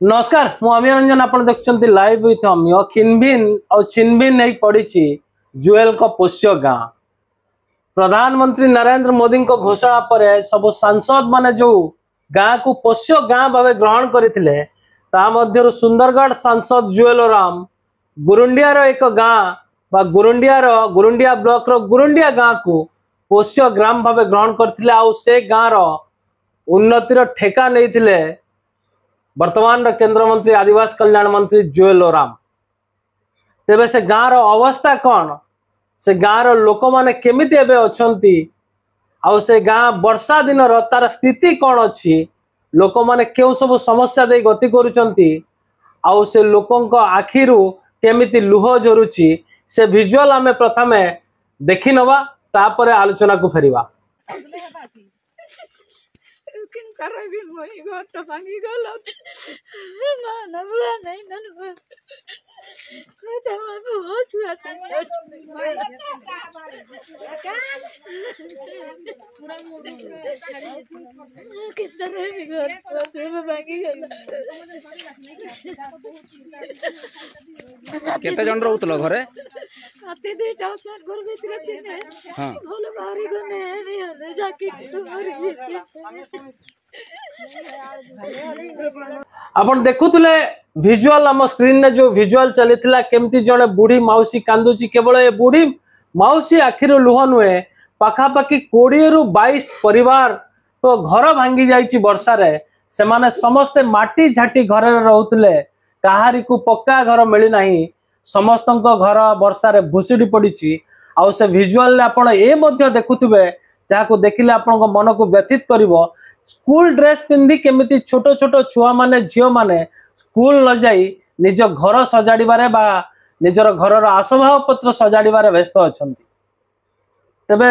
नमस्कार मु अमीय रंजन आप देखते लाइव विथ अमीय खिनभिन और छिनभिन नहीं पड़ी जुएल को पोष्य गाँ प्रधानमंत्री नरेंद्र मोदी को घोषणा पर सब सांसद माने जो गाँ को पोष्य गाँ भाव ग्रहण करते सुंदरगढ़ सांसद जुएल ओराम गुरुंडियार एक गाँ गुरुंडिया ब्लॉक रो गुरुंडिया गाँ को पोष्य ग्राम भाव ग्रहण करते से गाँव उन्नतिर ठेका नहीं वर्तमान केंद्र मंत्री आदिवासी कल्याण मंत्री जुएल ओराम तेबे से गाँव अवस्था कौन से गाँव लोक मैंने केमिति एबे अछंती आउ से गाँ वर्षा दिन तार स्थिति कौन अच्छी लोक मैंने क्यों सब समस्या दे गति करुचंती आउ से लोकंक आखिरु केमिति लुह झरुची से विजुअल आमे प्रथमे देखि नवा तापरे आलोचना को फेरिबा केते जन रहउतलो घरे आते दे जाओ घर भीतर थिने हां भोले बाहरी गने नहीं जाके आपण देखुले विजुअल आम स्क्रीन ने जो विजुअल चलीथिला केमती जणे बुढ़ी माउसी कांदुची केवल ए बुढ़ी माउसी आखिर लुह नुहे पाखापाखि 20 रु 22 परिवार तो घर भांगी जाइची वर्षा रे से माने समस्ते माटी झाटी घर रहउतले काहारी को पक्का घर मिली नाही समस्तंक घर वर्षा रे भुसुडी पड़ीची आउ से विजुअल आपण ए मध्ये देखुथिबे जाको देखिले आपण मन को व्यथित करिवो स्कूल ड्रेस पिंधि केमिति छोट छोट छुआ माने झियो माने स्कूल न जाई निज घर सजाड़िबारे बा निजर घर आसभाव पत्र सजाड़िबारे व्यस्त अछंती तबे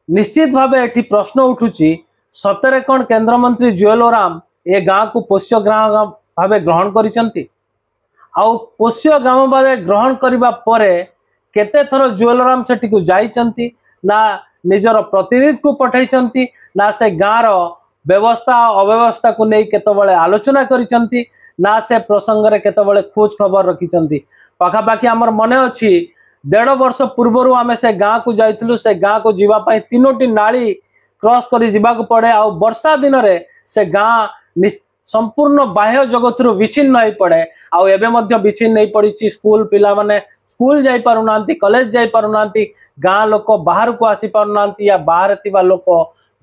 निश्चित भावे एठी प्रश्न उठुची सतरे कोन केंद्र मंत्री जुएल ओराम ए गाँ को पोष्य गाँव भावे ग्रहण करिसंती आउ पोष्य गाँव भावे ग्रहण करिबा परे केते थर जुएल ओराम सेठी को जाइचंती ना निजर प्रतिनिधि को पठाइचंती ना से गाँव रो व्यवस्था अव्यवस्था को नहीं केतबले आलोचना करिसंती ना से प्रसंग रे केतबले खोज खबर रखिचंती पाखापाखि आमर मने अछि 1.5 वर्ष पूर्वरु आमे से गाँ को जाइतलु से गाँ को जीवा पई 3टी नाली क्रॉस करी जीवा को पड़े आ वर्षा दिन रे से गाँ संपूर्ण बाह्य जगत रु विच्छिन्न होई पड़े आ एबे मध्य विच्छिन्न नहीं पड़ीची स्कूल पिला माने स्कूल जाई पारुनांती कॉलेज जाई पारुनांती गाँ लोक बाहर को आसी पारुनांती या बाहर थिबा लोक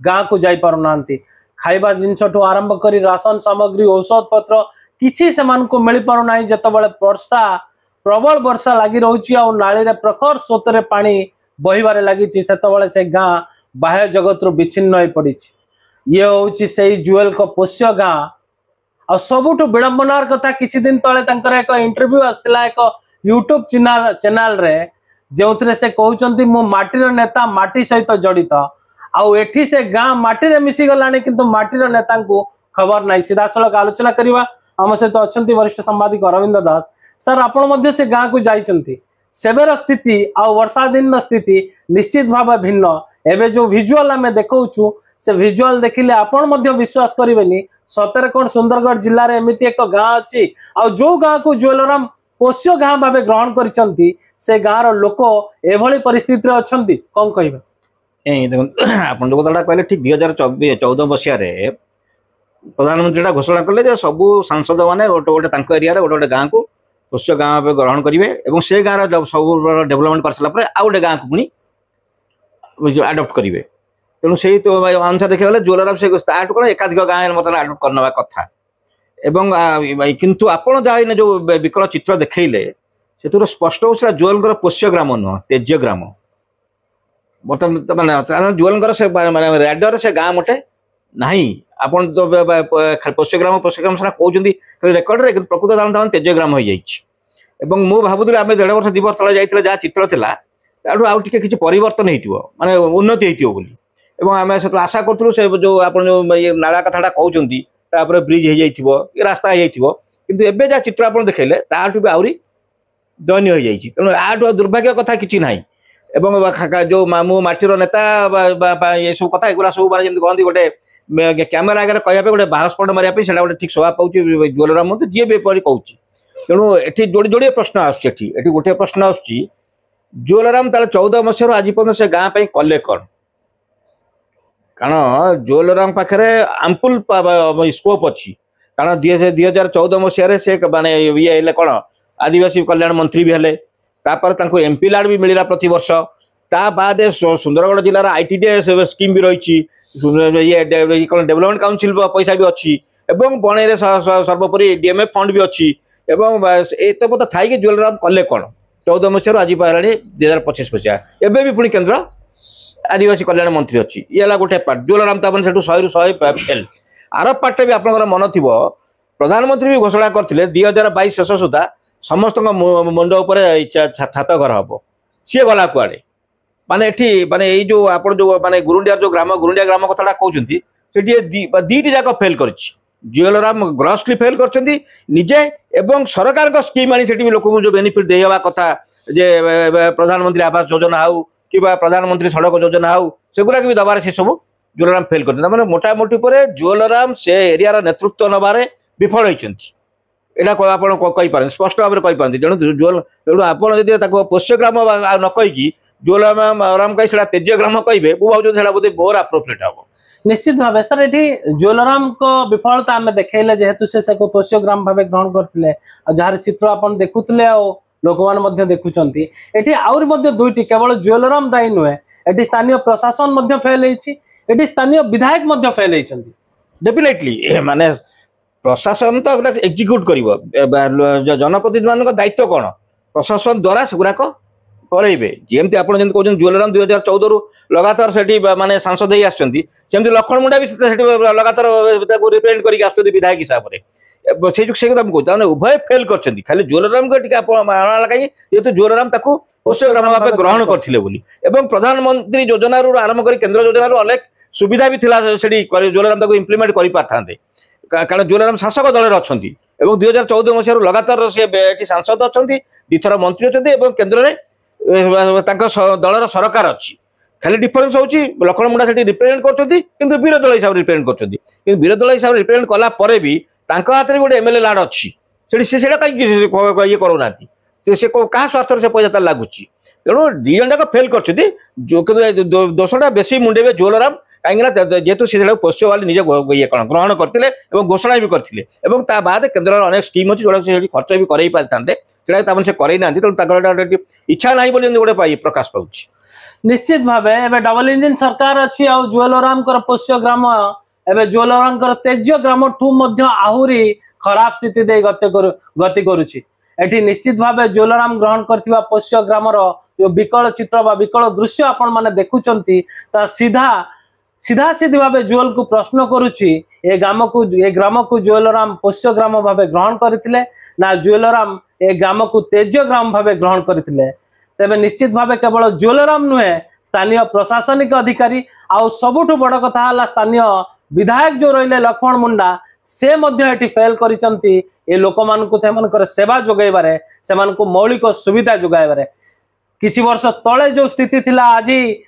गाँ को जाई पारुनांती खाइबा जिनस ठू आरंभ करी राशन सामग्री औषध पत्र किछि सेमान को मिल पारु नाही जतबले वर्षा प्रबल वर्षा लागि रहउची आ नाली रे प्रखर स्रोत रे पानी बहिबारे लागिची सेतबले से गाँ बाह्य जगत रु विच्छिन्न होई पड़ीची ये होउची सेही जुएल को पोष्य गाँ आ सबुठु विडंबनार कथा किछि दिन तळे तंकर एक इंटरव्यू आस्तिला एक यूट्यूब चैनल रे जेउथरे से कहउचंती मु माटीर नेता माटी सहित जड़ित आउ एठी से गाँ माटी रे मिसी गलानी किंतु माटीर नेता को खबर नाही सीधा सड़क आलोचना करिवा आम सहित अच्छी वरिष्ठ संवादिक अरविंद दास सर आपण मध्य से गाँ को जाइचंती सेबेर स्थिति आउ वर्षा दिन स्थिति निश्चित भाव भिन्न एबे जो विजुअल आमे देखौछु से विजुअल देखिले आपण मध्य विश्वास करिवेनी सतरे कोन सुंदरगढ़ जिल्ला रे एमिति एक गाँ अछि आउ जो गाँ को जुएल ओराम पोष्य गाँ भावे ग्रहण करिसंती से गाँ रो लोक एभली परिस्थिति रे अछंती कोन कहिबा आप जो कथा कहले ठीक 2014 मसीह प्रधानमंत्री घोषणा कले सबू सांसद मैंने गोटे गोटे एरिया गोटे गोटे गाँव को पोष्य गाँव भाव ग्रहण करेंगे से गाँव सब डेभलपमेंट कर सारा आउ गोटे गाँव को पुणी आडप्ट करेंगे तेणु से तो अनुसार देखा गले जुएल ओराम से कौन एकाधिक गाँव मतलब आडप्ट करने कथा किंतु आपड़ जहाँ जो विकल चित्र देखले से स्पष्ट हो जुएल पोष्य ग्राम नुह तेज्य ग्राम बर्तमान जुएल से रेडर से गाँ मोटे नहीं आपन तो पोष्य ग्राम सीना कहते रेकर्ड रे प्रकृत धारण तेज ग्राम हो जाइए मु भावुली आम 1.5 वर्ष 2 वर्ष तले जाइए जहाँ चित्र था आउ टे परिवर्तन हो माने उन्नति हो आम से आशा करूँ से जो आप नाला कथा कहते ब्रिज हो जाइए रास्ता हो किंतु एबे जहाँ चित्र आप देखले ताठू भी आहरी दयनीय हो जाइए तेणु आठू दुर्भाग्य कथा किसी ना जो मु माटीर नेता ये सब कथा एगुला सब माने जमी कहते गोटे कैमेरा आगे कहया गोटे बाहस्पट मारे गोटे ठीक स्वभाव पाँच ज्वेलराम मत जी भी कहूँ तेणु ये जोड़ी जोड़े प्रश्न आसठी गोटे प्रश्न आसुच्ची ज्वेलराम तार 14 मसीह आज पर्यटन से गाँ कले कौन कारण ज्वेलराम पाखे आम्पुल स्कोप अच्छी कारण 2014 मसीह से माने ये कौन आदिवासी कल्याण मंत्री भी हेले तापर एमपी लाड भी मिला प्रति वर्ष ता बाद सुंदरगढ़ जिलार आईटीडीएस स्कीम भी रही ये कौन डेवलपमेंट काउंसिल पैसा भी अच्छी एवं बणे सर्वोपरि डीएमएफ फंड भी अच्छी एवं एत पता थी ज्वेलराम कले कौन 14 मसीह आज पारा 2025 मसीहा एवं भी पुणी केन्द्र आदिवासी कल्याण मंत्री अच्छी ये गोटे पार्ट ज्वेलराम तापर से 100 ରୁ 100 फेल आर पार्ट भी आपंकर मन थी प्रधानमंत्री भी घोषणा करते 2022 शेष सुधा समस्त मुंड उपर छात घर हम सी गला कुआड़े माने एठी माने ये जो आप जो माने गुरुंडिया ग्राम कथा कहते दीटी जाक फेल कर ज्वेलराम ग्रसली फेल कर निजे एवं सरकार स्कीम आनी भी लोक जो बेनिफिट देवा कथा जे प्रधानमंत्री आवास योजना हाउ कि प्रधानमंत्री सड़क योजना हाउ सेगुड़ा भी दबार से सब ज्वेलराम फेल कर मोटामोटी पर ज्वेलराम से एरिया नेतृत्व नबारे विफल होती यहाँ आप स्पष्ट भाव में कहीपारती तेणु आप पोष्यग्राम न कहीकि ज्वेलराम कहीं तेजग्राम कहे मुझे बोधे मोर अप्रोप्रिएट हम निश्चित भाव सर ये ज्वेलराम को विफलता आम देखले जेहेतु से पोष्यग्राम भाव ग्रहण करते जार चित्र आप देखुले लोक मैंने देखुं ये आहरी दुईटी केवल ज्वेलराम दायी नुहे ये स्थानीय प्रशासन फेल होती स्थानीय विधायक फेल होती डेफिनेटली माने प्रशासन तो एक्जिक्यूट कर जनप्रतिनिधि मान दायित्व कौन प्रशासन द्वारा सेगुड़ाक करेबे जमी आप कहते ज्वेलराम 2014 रु लगातार से माने सांसद ही आमती लक्ष्मण मुंडा भी लगातार रिप्रेजेंट करके विधायक हिसाब से कहते उभय फेल कर खाली ज्वेलराम को कहीं जेहतु ज्वेलराम पोष्यग्राम भाव ग्रहण करते प्रधानमंत्री योजना आरंभ कर केन्द्र योजना अनेक सुविधा भी थी ज्वेलराम इम्प्लीमेंट कर पारे कारण ज्वेलराम शासक दल अच्छा 2014 मसीह लगातार से सांसद अच्छा 2 थर मंत्री अच्छा केन्द्र में दलर सरकार अच्छी खाली डिफरेन्स होची लक्ष्मण मुंडा से रिप्रेजेंट कर विरोधी दल हिसाब से रिप्रेजेंट कर विरोधी दल हिसाब से रिप्रेजेंट कलापर भी हाथ में गोटे एमएलए लाड अच्छी कहीं ये करूना से क्या स्वार्थ से पैसा लगुच तेणु दीजन जाक फेल कर दोषटा बेसी मुंडेबे ज्वेलराम कहीं जेहेतु से पोष्य वाले निजे ये कौन ग्रहण करते घोषणा भी करते बाद केन्द्र अनेक स्कीम अच्छी जो खर्च भी कर पारे से करना तेणु इच्छा ना गोटे प्रकाश पाँच निश्चित भाव डबल इंजिन सरकार अच्छी आ ज्वेलराम पोष्यग्राम एवं ज्वेलराम तेजग्राम ठू आहरी खराब स्थिति दे गति करुच्ची एटी निश्चित भाव ज्वेलराम ग्रहण करथिबा पोष्यग्राम जो विकल चित्र बा विकल दृश्य आपण माने देखुचंती ता सीधा सीधी भाव ज्वेल को प्रश्न करुच्ची ए ग्राम को ज्वेलराम पोष्यग्राम भाव ग्रहण करथिले ना ज्वेलराम ए ग्राम को तेजग्राम भाव ग्रहण करथिले तेबे निश्चित भाव केवल ज्वेलराम नुहे स्थानीय प्रशासनिक अधिकारी आउ सबुठु बड़ कथा हला स्थानीय विधायक जो रहिले लक्ष्मण मुंडा से मध्य एटी फेल करिसंती ए लोक मानकु सेमानकर सेवा जोगाइबारे सेमानकु मौलिक सुविधा जोगाइबारे किछि वर्ष तले जो स्थिति थिला आज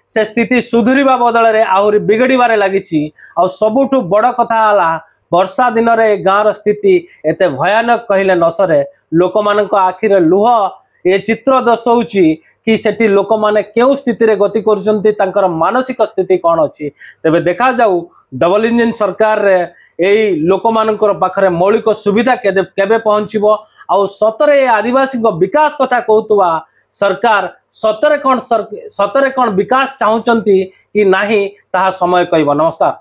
से स्थिति सुधुरिबा बदल रे आहुरी बिगड़ीबारे लागिछि आ सबुठु बड़ कथा हला वर्षा दिन रे गाँर स्थिति एते भयानक कहिले नसरे लोक मानक आखिरे लुह ये चित्र दर्शाउछि कि सेठी लोक माने केउ स्थिति रे गति करुचंती तांकर मानसिक स्थिति कौन अछि तेबे देखा जाऊ डबल इंजिन सरकार रे एई लोक मानकर पाखरे मौलिक सुविधा केबे पहुंचबो आ सतरे आदिवासी विकास कथा कहतुवा सरकार सतरे कौन विकास चाहूचंती कि नाही ताहा समय कहबो। नमस्कार।